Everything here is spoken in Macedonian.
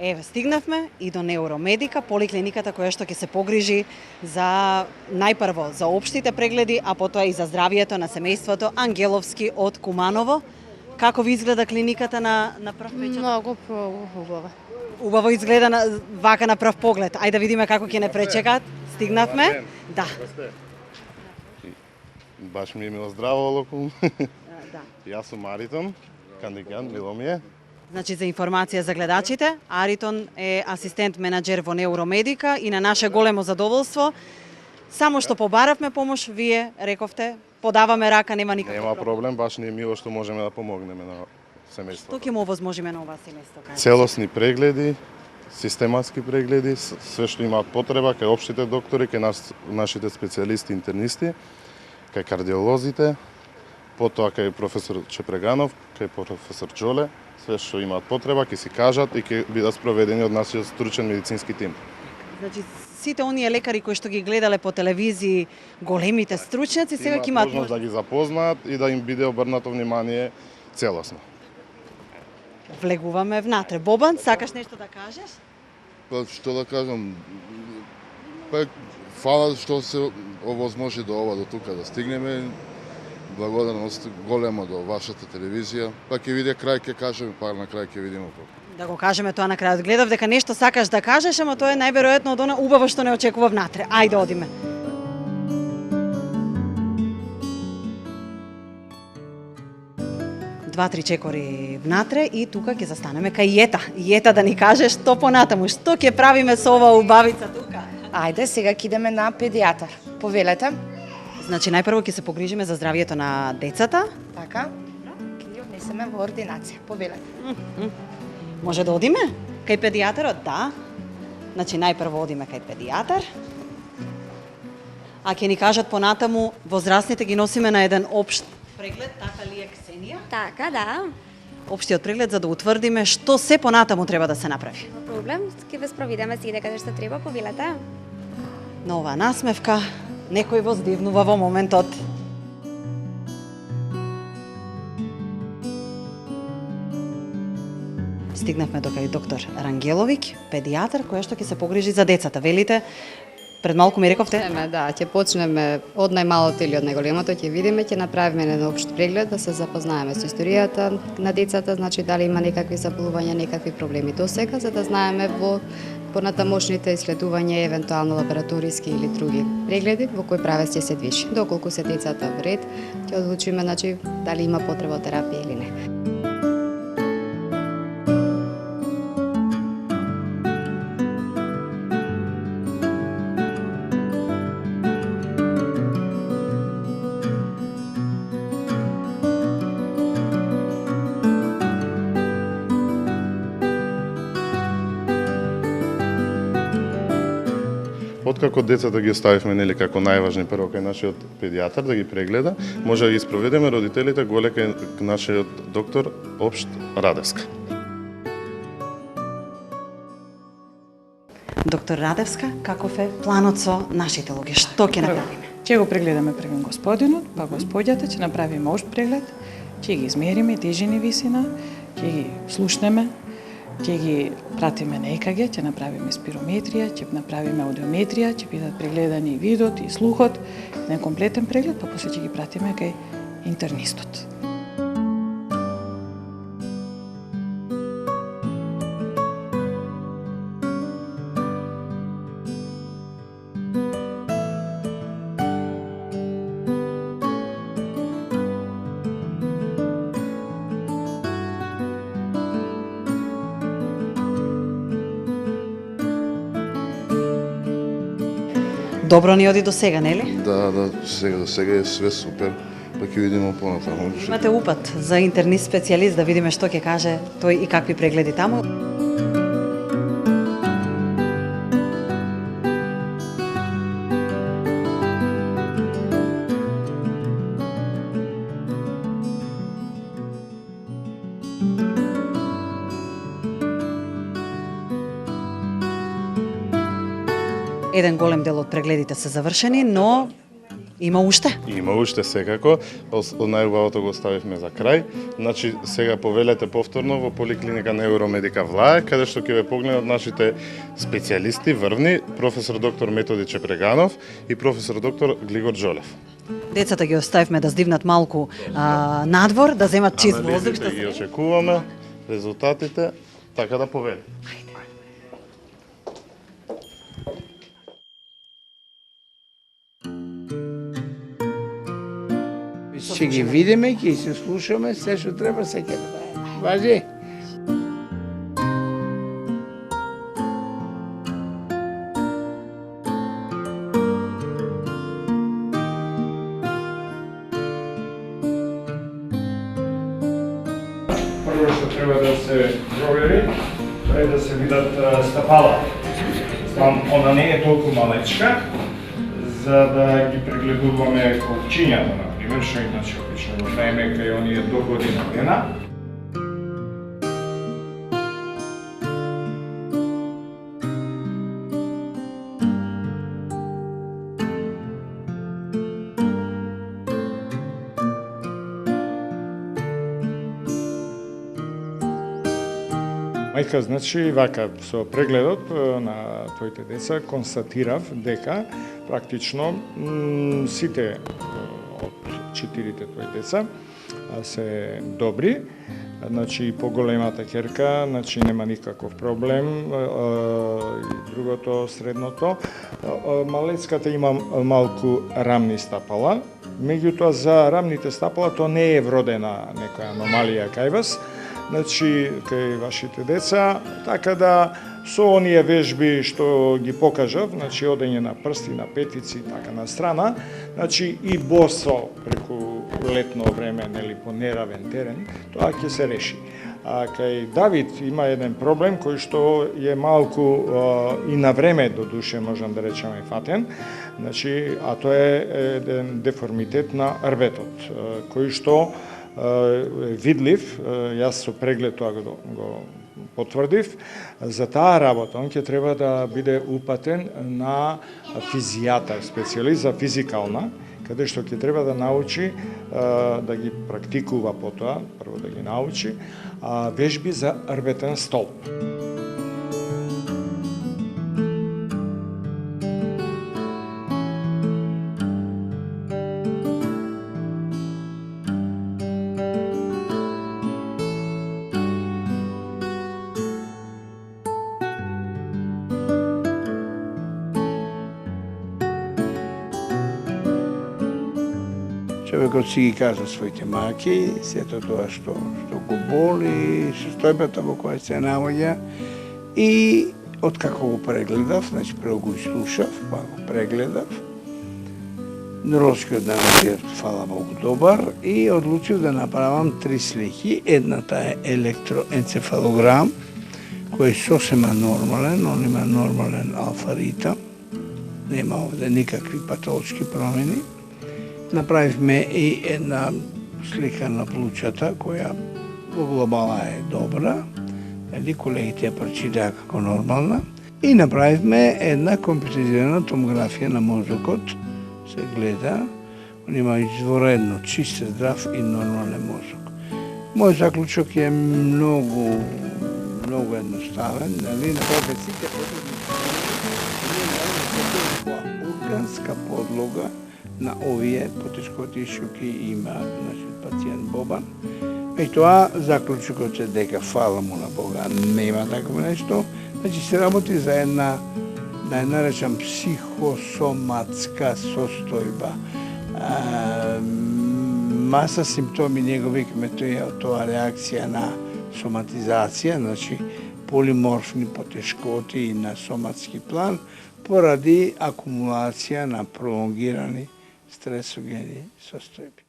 Еве, стигнавме и до Неуромедика, поликлиниката која што ќе се погрижи за најпрво за општите прегледи, а потоа и за здравието на семејството. Ангеловски од Куманово. Како ви изгледа клиниката на прв печат? Многу убава. Убаво изгледа вака на прв поглед. Ајде да видиме како ќе не пречекат. Стигнавме. Да. Баш ми е мило здраво, Локум. Да. Јас сум Аритон, кандидат, мило ми е. Значи, за информација за гледачите, Аритон е асистент-менаџер во Неуромедика и на наше големо задоволство. Само што побаравме помош, вие рековте, подаваме рака, нема никаков Нема проблем, баш ни е мило што можеме да помогнеме на семејството. Што ќе му овозможиме на оваа семејство? Целосни прегледи, систематски прегледи, све што имаат потреба кај општите доктори, кај нашите специјалисти интернисти, кај кардиолозите, потоа кај професор Чепреганов, кај професор Џоле, све што имаат потреба ќе си кажат и ќе бидат спроведени од нашиот стручен медицински тим. Значи, сите оние лекари кои што ги гледале по телевизии, големите стручњаци, сега ќе имаат можност да ги запознаат и да им биде обрнато внимание целосно. Влегуваме внатре. Бобан, сакаш нешто да кажеш? Па што да кажам, па фала што се овозможи до ова, до тука да стигнеме. Благодарност голема до вашата телевизија. Па ќе види крај, ќе кажеме, па на крај ќе видиме. Да го кажеме тоа на крајот. Гледав дека нешто сакаш да кажеш, ама тоа е најверојатно од она убаво што не очекува внатре. Ајде одиме. Два-три чекори внатре и тука ќе застанеме кај Јета. Јета да ни кажеш што понатаму, што ќе правиме со оваа убавица тука? Ајде, сега ќе идеме на педијатар. Повелете. Значи, најпрво ќе се погрижиме за здравието на децата. Така. Ќе ги однесеме во ординација. Повелете. Може да одиме? Кај педијатарот, да. Значи, најпрво одиме кај педијатар. А ќе ни кажат понатаму, возрастните ги носиме на еден општ преглед, така ли е, Ксенија? Така, да. Општиот преглед за да утврдиме што се понатаму треба да се направи. Проблем, ќе ве спроведеме си дека што треба, повелете. На оваа насмевка, некој воздивнува во моментот. Стигнавме до кај доктор Рангеловиќ, педијатар, која што ќе се погрижи за децата. Велите, пред малку ми рековте? Да, ќе почнеме од најмалото или од најголемото, ќе видиме, ќе направиме еден општ преглед, да се запознаеме со историјата на децата, значи дали има некакви заболувања, некакви проблеми до сега, за да знаеме во понатамошните исследувања, евентуално лабораториски или други прегледи, во кој правец ќе се движи. Доколку се децата во ред, ќе одлучиме, значи, дали има потреба од терапија или не. Откако децата ги оставивме нели како најважни прво кај нашиот педијатар да ги прегледа, може да ги спроведеме родителите голе кај нашиот доктор Општ Радевска. Доктор Радевска, каков е планот со нашите луѓе? Што ќе направиме? Ќе го прегледаме првен господинот, па господјата, ќе направиме општ преглед, ќе ги измериме тежина и висина, ќе ги слушнеме, ќе ги пратиме на ЕКГ, ќе направиме спирометрија, ќе направиме аудиометрија, ќе бидат прегледани и видот и слухот, еден комплетен преглед, па после ќе ги пратиме кај интернистот. Добро ни оди до сега, нели? Да, сега до сега е све супер, па ќе видиме понатаму. Имате упат за интернист специјалист да видиме што ќе каже тој и какви прегледи таму. Еден голем дел од прегледите се завршени, но Има уште? Има уште секако, најубавото го оставивме за крај. Значи, сега повелете повторно во поликлиника на Евромедика Влае, каде што ќе ве погледнат нашите специјалисти врвни, професор доктор Методи Чепреганов и професор доктор Глигор Джолев. Децата ги оставивме да здивнат малку надвор, да земат чист воздух. Анализите ги очекуваме, резултатите, така да повели. Ќе ги видиме, ќе се слушаме, се што треба се ќе направиме. Важи? Прво што треба да се провери, тоа е да се видат стапала. Знам, она не е толку малечка, за да ги прегледуваме колчињата, например, што иначе обично го правиме кај оние до година дена. Мајка, значи, вака, со прегледот на твоите деца констатирав дека практично сите од 4 твои деца се добри. Значи, поголемата ќерка, значи нема никаков проблем. И другото, средното. Малецката има малку рамни стапала. Меѓутоа, за рамните стапала тоа не е вродена некоја аномалија кај вас. Значи, кај вашите деца, така да со оние вежби што ги покажав, значи одење на прсти, на петици, така на страна, значи и босо преку летно време, нели, по неравен терен, тоа ќе се реши. А кај Давид има еден проблем кој што е малку и на време до душе, можам да речеме, фатен, значи, а тоа е еден деформитет на рбетот, кој што видлив, јас со преглед тоа го потврдив, за таа работа он ќе треба да биде упатен на физијатар, специјалист за физикална, каде што ќе треба да научи да ги практикува потоа, прво да ги научи, вежби за рбетен столб. Човекот си ги кажа своите маки, сето тоа што го боли, состојбата во која се наоѓа и откако го прегледав, значи прво го слушав, па го прегледав, нервскиот данокиот, фала Богу, добар и одлучив да направам 3 слики. Едната е електроенцефалограм, кој е сосема нормален, он има нормален алфа-ритам, нема овде никакви патолошки промени. Направивме и една слика на плучата, која во глобала е добра, колегите ја прочитаа како нормална. И направивме една компјутеризирана томографија на мозокот, се гледа, он има изворедно чист, здрав и нормален мозок. Мојот заклучок е многу едноставен, нали, на професите органска подлога на овие потешкоти што ги има нашиот пациент Бобан. Меѓутоа, заклучокот е дека фала му на Бога, нема такво нешто. Значи се работи за една, да ја наречам, психосоматска состојба. Маса симптоми негови, тоа реакција на соматизација, значи полиморфни потешкоти на соматски план, поради акумулација на пролонгирани стресогени состојби.